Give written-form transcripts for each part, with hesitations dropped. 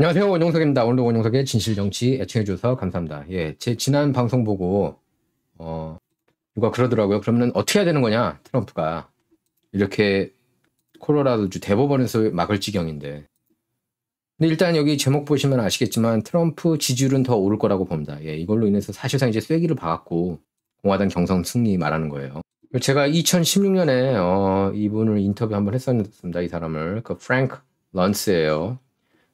안녕하세요. 원용석입니다. 오늘도 원용석의 진실정치 애청해주셔서 감사합니다. 예, 제 지난 방송 보고, 누가 그러더라고요. 그러면 어떻게 해야 되는 거냐, 트럼프가. 이렇게 콜로라도주 대법원에서 막을 지경인데. 근데 일단 여기 제목 보시면 아시겠지만 트럼프 지지율은 더 오를 거라고 봅니다. 예, 이걸로 인해서 사실상 이제 쐐기를 박았고, 공화당 경선 승리 말하는 거예요. 제가 2016년에, 이분을 인터뷰 한번 했었습니다. 이 사람을. 그 프랭크 런스예요.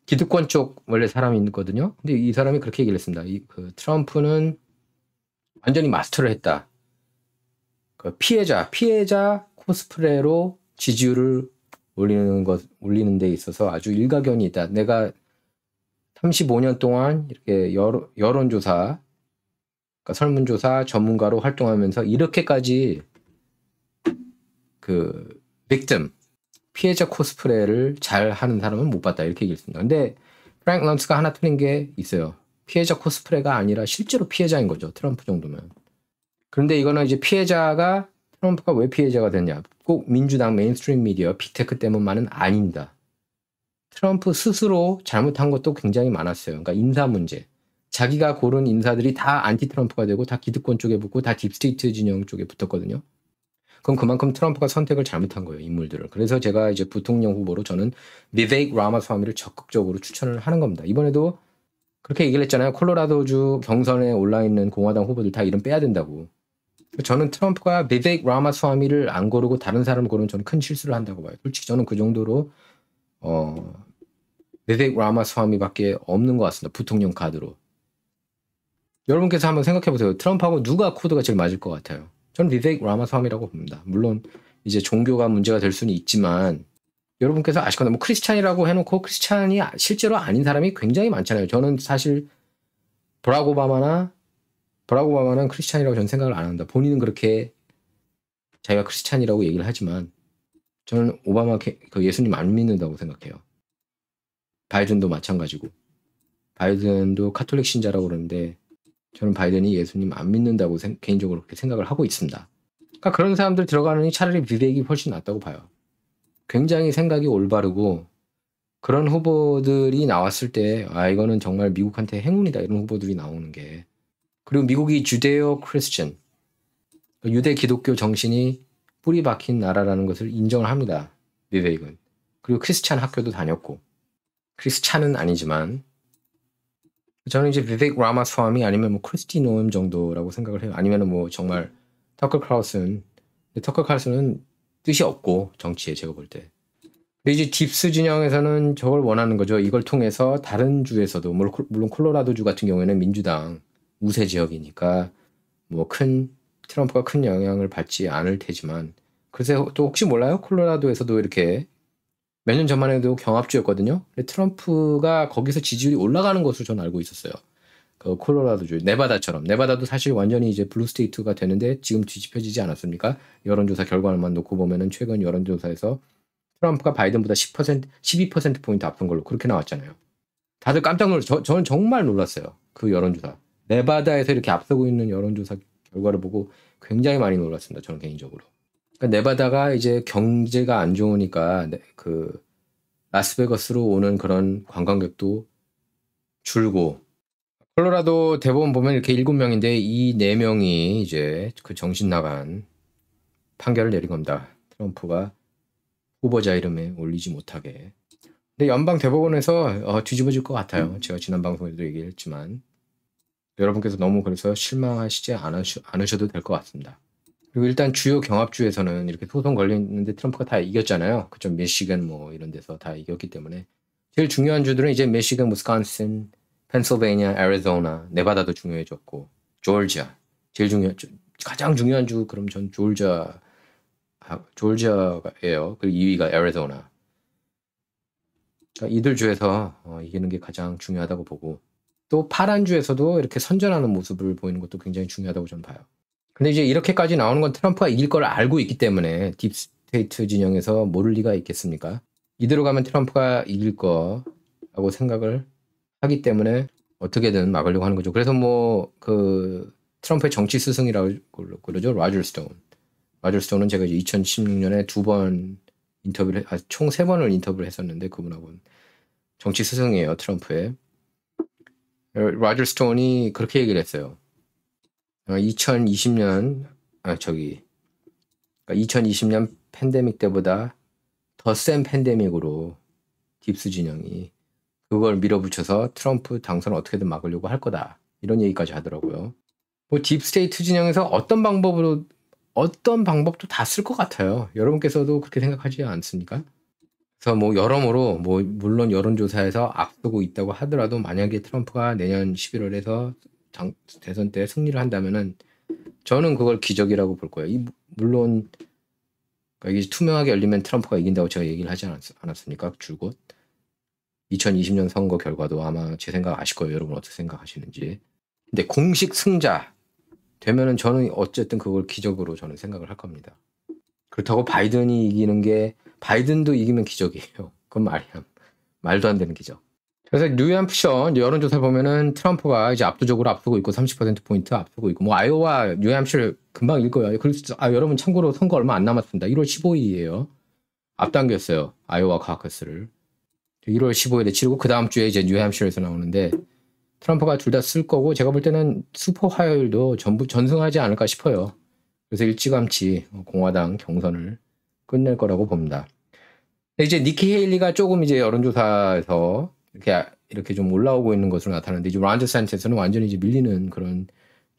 기득권 쪽 원래 사람이 있거든요. 근데 이 사람이 그렇게 얘기를 했습니다. 그 트럼프는 완전히 마스터를 했다. 그 피해자 코스프레로 지지율을 올리는 데 있어서 아주 일가견이 있다. 내가 35년 동안 이렇게 여론조사, 그러니까 설문조사 전문가로 활동하면서 이렇게까지 그 빅tim, 피해자 코스프레를 잘 하는 사람은 못 봤다. 이렇게 얘기했습니다. 근데 프랭크 런스가 하나 틀린 게 있어요. 피해자 코스프레가 아니라 실제로 피해자인 거죠. 트럼프 정도면. 그런데 이거는 이제 트럼프가 왜 피해자가 됐냐. 꼭 민주당 메인스트림 미디어, 빅테크 때문만은 아닙니다. 트럼프 스스로 잘못한 것도 굉장히 많았어요. 그러니까 인사 문제. 자기가 고른 인사들이 다 안티 트럼프가 되고 다 기득권 쪽에 붙고 다 딥스테이트 진영 쪽에 붙었거든요. 그럼 그만큼 트럼프가 선택을 잘못한 거예요, 인물들을. 그래서 제가 이제 부통령 후보로 저는 비베이크 라마스와미를 적극적으로 추천을 하는 겁니다. 이번에도 그렇게 얘기를 했잖아요. 콜로라도주 경선에 올라있는 공화당 후보들 다 이름 빼야 된다고. 저는 트럼프가 비베이크 라마스와미를 안 고르고 다른 사람을 고르면 저는 큰 실수를 한다고 봐요. 솔직히 저는 그 정도로 비베이크 라마스와미밖에 없는 것 같습니다. 부통령 카드로. 여러분께서 한번 생각해 보세요. 트럼프하고 누가 코드가 제일 맞을 것 같아요? 저는 비베이크 라마스와미라고 봅니다. 물론 이제 종교가 문제가 될 수는 있지만 여러분께서 아시거나 뭐 크리스찬이라고 해놓고 크리스찬이 실제로 아닌 사람이 굉장히 많잖아요. 저는 사실 버락 오바마는 크리스찬이라고 저는 생각을 안 한다. 본인은 그렇게 자기가 크리스찬이라고 얘기를 하지만 저는 오바마 그 예수님 안 믿는다고 생각해요. 바이든도 마찬가지고. 바이든도 카톨릭 신자라고 그러는데 저는 바이든이 예수님 안 믿는다고 개인적으로 그렇게 생각을 하고 있습니다. 그러니까 그런 사람들 들어가느니 차라리 비백이 훨씬 낫다고 봐요. 굉장히 생각이 올바르고 그런 후보들이 나왔을 때 이거는 정말 미국한테 행운이다 이런 후보들이 나오는 게. 그리고 미국이 주데오 크리스천, 유대 기독교 정신이 뿌리 박힌 나라라는 것을 인정을 합니다. 비백은. 그리고 크리스찬 학교도 다녔고 크리스찬은 아니지만 저는 이제 비베이크 라마스와미 아니면 뭐 크리스티 노엠 정도라고 생각을 해요. 아니면은 뭐 정말 터커 칼슨은 뜻이 없고 정치에 제가 볼 때. 근데 이제 딥스 진영에서는 저걸 원하는 거죠. 이걸 통해서 다른 주에서도 물론 콜로라도주 같은 경우에는 민주당 우세 지역이니까 뭐 트럼프가 큰 영향을 받지 않을 테지만 그래서 또 혹시 몰라요? 콜로라도에서도 이렇게 몇 년 전만 해도 경합주였거든요. 근데 트럼프가 거기서 지지율이 올라가는 것으로 저는 알고 있었어요. 그 콜로라도주, 네바다도 사실 완전히 이제 블루 스테이트가 되는데 지금 뒤집혀지지 않았습니까? 여론조사 결과만 놓고 보면은 최근 여론조사에서 트럼프가 바이든보다 12%포인트 앞선 걸로 그렇게 나왔잖아요. 다들 깜짝 놀랐어요. 저는 정말 놀랐어요. 그 여론조사. 네바다에서 이렇게 앞서고 있는 여론조사 결과를 보고 굉장히 많이 놀랐습니다. 저는 개인적으로. 그러니까 네바다가 이제 경제가 안 좋으니까 그 라스베거스로 오는 그런 관광객도 줄고 콜로라도 대법원 보면 이렇게 7명인데 이 4명이 이제 그 정신 나간 판결을 내린 겁니다. 트럼프가 후보자 이름에 올리지 못하게. 근데 연방 대법원에서 뒤집어질 것 같아요. 제가 지난 방송에도 얘기했지만 여러분께서 너무 그래서 실망하시지 않으셔도 될 것 같습니다. 그리고 일단 주요 경합주에서는 이렇게 소송 걸렸는데 트럼프가 다 이겼잖아요. 그죠? 미시간 뭐 이런 데서 다 이겼기 때문에 제일 중요한 주들은 이제 미시간, 위스콘신, 펜실베이니아, 애리조나, 네바다도 중요해졌고 조지아 가장 중요한 주 그럼 전 조지아예요. 그리고 2위가 애리조나. 그러니까 이들 주에서 이기는 게 가장 중요하다고 보고 또 파란 주에서도 이렇게 선전하는 모습을 보이는 것도 굉장히 중요하다고 저는 봐요. 근데 이제 이렇게까지 나오는 건 트럼프가 이길 걸 알고 있기 때문에 딥스테이트 진영에서 모를 리가 있겠습니까? 이대로 가면 트럼프가 이길 거라고 생각을 하기 때문에 어떻게든 막으려고 하는 거죠. 그래서 뭐 그 트럼프의 정치 스승이라고 그러죠. 로저 스톤은 제가 이제 2016년에 총 3번을 인터뷰를 했었는데 그분하고는 정치 스승이에요, 트럼프의. 로저 스톤이 그렇게 얘기를 했어요. 2020년, 2020년 팬데믹 때보다 더 센 팬데믹으로 딥스 진영이 그걸 밀어붙여서 트럼프 당선을 어떻게든 막으려고 할 거다. 이런 얘기까지 하더라고요. 뭐 딥스테이트 진영에서 어떤 방법도 다 쓸 것 같아요. 여러분께서도 그렇게 생각하지 않습니까? 그래서 뭐 여러모로 뭐 물론 여론조사에서 앞서고 있다고 하더라도 만약에 트럼프가 내년 11월에서 대선 때 승리를 한다면은 저는 그걸 기적이라고 볼 거예요. 물론 그러니까 이게 투명하게 열리면 트럼프가 이긴다고 제가 얘기를 하지 않았습니까? 줄곧 2020년 선거 결과도 아마 제 생각 아실 거예요. 여러분 어떻게 생각하시는지. 근데 공식 승자 되면은 저는 어쨌든 그걸 기적으로 저는 생각을 할 겁니다. 그렇다고 바이든이 이기는 게 바이든도 이기면 기적이에요. 그건 말도 안 되는 기적. 그래서 뉴햄프셔 여론조사 보면은 트럼프가 이제 압도적으로 앞서고 있고 30%포인트 앞서고 있고 뭐 아이오와 뉴햄프셔 금방 이길 거예요. 그래서 여러분 참고로 선거 얼마 안 남았습니다. 1월 15일이에요. 앞당겼어요. 아이오와 카커스를. 1월 15일에 치르고 그 다음 주에 이제 뉴햄프셔에서 나오는데 트럼프가 둘 다 쓸 거고 제가 볼 때는 슈퍼 화요일도 전부 전승하지 않을까 싶어요. 그래서 일찌감치 공화당 경선을 끝낼 거라고 봅니다. 이제 니키 헤일리가 조금 이제 여론조사에서 이렇게 좀 올라오고 있는 것으로 나타나는데 이제 론 데산티스는 완전히 이제 밀리는 그런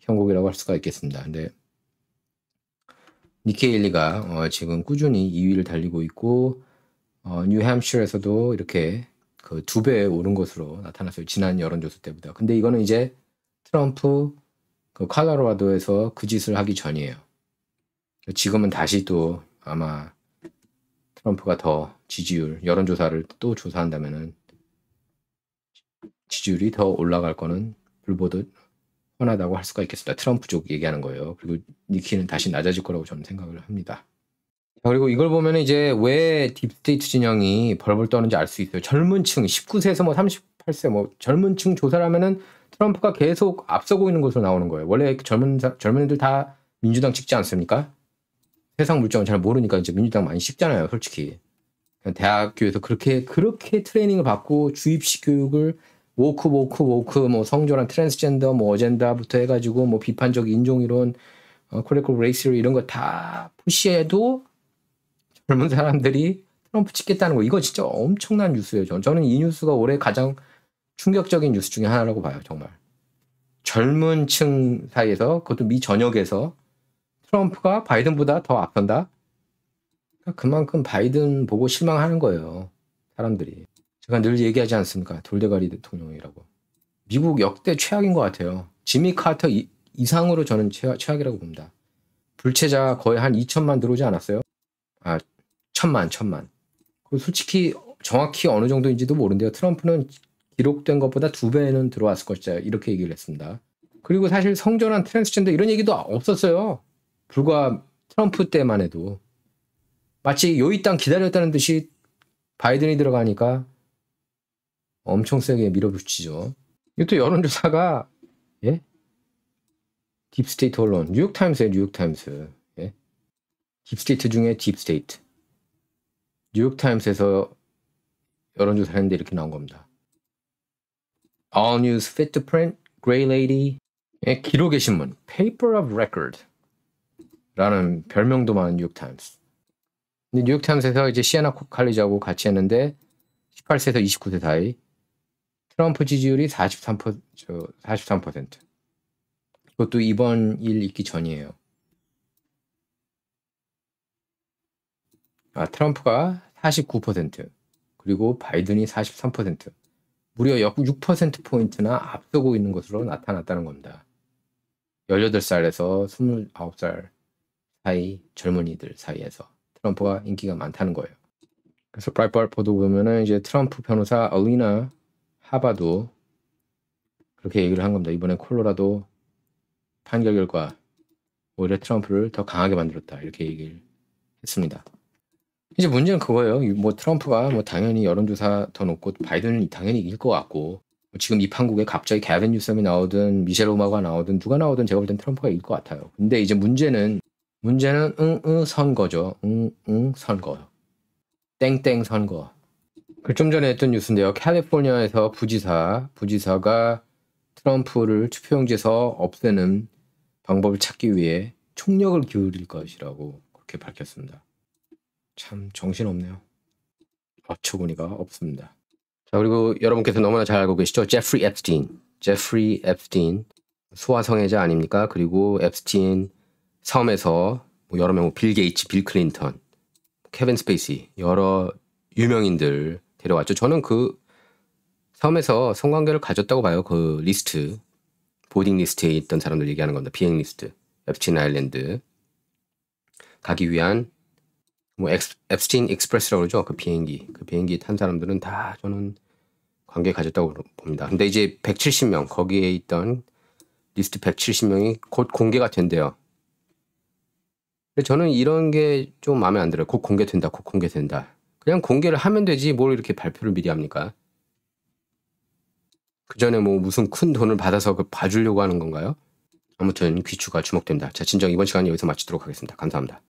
형국이라고 할 수가 있겠습니다. 근데 니키 헤일리가 지금 꾸준히 2위를 달리고 있고 뉴햄프셔에서도 이렇게 그 2배 오른 것으로 나타났어요. 지난 여론조사 때보다. 근데 이거는 이제 트럼프 그 콜로라도에서 그 짓을 하기 전이에요. 지금은 다시 또 아마 트럼프가 더 여론조사를 또 조사한다면은 지지율이 더 올라갈 거는 불보듯 뻔하다고 할 수가 있겠습니다. 트럼프 쪽 얘기하는 거예요. 그리고 니키는 다시 낮아질 거라고 저는 생각을 합니다. 그리고 이걸 보면 이제 왜 딥스테이트 진영이 벌벌 떠는지 알 수 있어요. 젊은 층, 19세에서 뭐 38세 뭐 젊은 층 조사를 하면은 트럼프가 계속 앞서고 있는 것으로 나오는 거예요. 원래 젊은 애들 다 민주당 찍지 않습니까? 세상 물정은 잘 모르니까 이제 민주당 많이 식잖아요, 솔직히. 대학교에서 그렇게 트레이닝을 받고 주입식 교육을 woke 뭐 성전환 트랜스젠더 뭐 어젠다부터 해가지고 뭐 비판적 인종이론, critical race 이런 거 다 푸시해도 젊은 사람들이 트럼프 찍겠다는 거 이거 진짜 엄청난 뉴스예요. 저는 이 뉴스가 올해 가장 충격적인 뉴스 중에 하나라고 봐요. 정말 젊은 층 사이에서 그것도 미 전역에서 트럼프가 바이든보다 더 앞선다. 그만큼 바이든 보고 실망하는 거예요. 사람들이. 제가 늘 얘기하지 않습니까? 돌대가리 대통령이라고. 미국 역대 최악인 것 같아요. 지미 카터 이상으로 저는 최악이라고 봅니다. 불체자 거의 한 2천만 들어오지 않았어요? 아, 천만. 솔직히 정확히 어느 정도인지도 모르는데요. 트럼프는 기록된 것보다 2배는 들어왔을 것이다. 이렇게 얘기를 했습니다. 그리고 사실 성전환 트랜스젠더 이런 얘기도 없었어요. 불과 트럼프 때만 해도. 마치 요이 땅 기다렸다는 듯이 바이든이 들어가니까 엄청 세게 밀어붙이죠. 이것도 여론조사가 예? 딥스테이트 언론 뉴욕타임스예요. 뉴욕타임스. 예? 딥스테이트 중에 딥스테이트. 뉴욕타임스에서 여론조사를 했는데 이렇게 나온 겁니다. All news fit to print, Gray Lady, 기록의 신문, Paper of Record 라는 별명도 많은 뉴욕타임스. 근데 뉴욕타임스에서 이제 시애나 칼리지하고 같이 했는데 18세에서 29세 사이 트럼프 지지율이 43%. 그것도 이번 일 있기 전이에요. 트럼프가 49%, 그리고 바이든이 43%, 무려 약 6%포인트나 앞서고 있는 것으로 나타났다는 겁니다. 18살에서 29살 사이 젊은이들 사이에서 트럼프가 인기가 많다는 거예요. 그래서 브라이트바트 보도 보면은 이제 트럼프 변호사 알리나 하바도 그렇게 얘기를 한 겁니다. 이번에 콜로라도 판결 결과 오히려 트럼프를 더 강하게 만들었다 이렇게 얘기를 했습니다. 이제 문제는 그거예요. 뭐 트럼프가 뭐 당연히 여론조사 더 높고 바이든은 당연히 이길 것 같고 지금 이 판국에 갑자기 게빈 뉴섬이 나오든 미셸 오바마가 나오든 누가 나오든 제가 볼 땐 트럼프가 이길 것 같아요. 근데 이제 문제는 선거죠. 선거. 땡땡 선거. 좀 전에 했던 뉴스인데요. 캘리포니아에서 부지사가 트럼프를 투표용지에서 없애는 방법을 찾기 위해 총력을 기울일 것이라고 그렇게 밝혔습니다. 참 정신없네요. 어처구니가 없습니다. 자, 그리고 여러분께서 너무나 잘 알고 계시죠? 제프리 앱스틴 소아성애자 아닙니까? 그리고 앱스틴 섬에서 뭐 여러 명, 빌 게이츠, 빌 클린턴, 케빈 스페이시 여러 유명인들 데려왔죠. 저는 그 섬에서 성관계를 가졌다고 봐요. 그 리스트, 보딩 리스트에 있던 사람들 얘기하는 겁니다. 비행 리스트, 앱스틴 아일랜드 가기 위한 뭐 앱스틴 익스프레스라고 그러죠. 그 비행기 탄 사람들은 다 저는 관계 가졌다고 봅니다. 근데 이제 170명 거기에 있던 리스트 170명이 곧 공개가 된대요. 근데 저는 이런 게 좀 마음에 안 들어요. 곧 공개된다. 그냥 공개를 하면 되지 뭘 이렇게 발표를 미리 합니까? 그 전에 뭐 무슨 큰 돈을 받아서 봐주려고 하는 건가요? 아무튼 귀추가 주목됩니다. 자, 진정 이번 시간 여기서 마치도록 하겠습니다. 감사합니다.